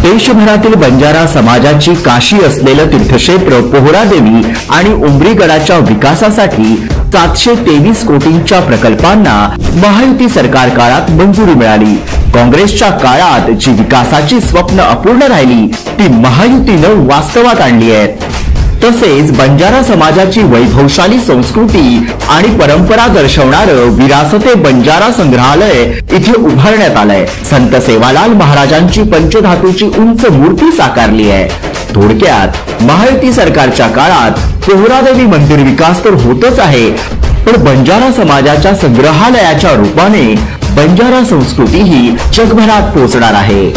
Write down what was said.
देशभरातील बंजारा समाजाची काशी असलेलं तीर्थक्षेत्र पोहरादेवी आणि उमरीगडाच्या विकासासाठी 723 कोटींच्या प्रकल्पांना महायुती सरकार काळात मंजुरी मिळाली। काँग्रेसच्या काळात जी विकासाची स्वप्न अपूर्ण राहिली ती महायुतीनं वास्तवात आणली आहेत। तसेच बंजारा समाजाची वैभवशाली संस्कृती आणि परंपरा दर्शवणारं विरासते बंजारा संग्रहालय इथे उभारण्यात आलंय। संत सेवालाल महाराजांची पंचधातूची उंच मूर्ती साकारली आहे। थोडक्यात महायुती सरकारच्या काळात पोहरादेवी मंदिर विकास तर होतच आहे, पण बंजारा समाजाच्या संग्रहालयाच्या रूपाने बंजारा संस्कृती ही जगभरात पोहोचणार आहे।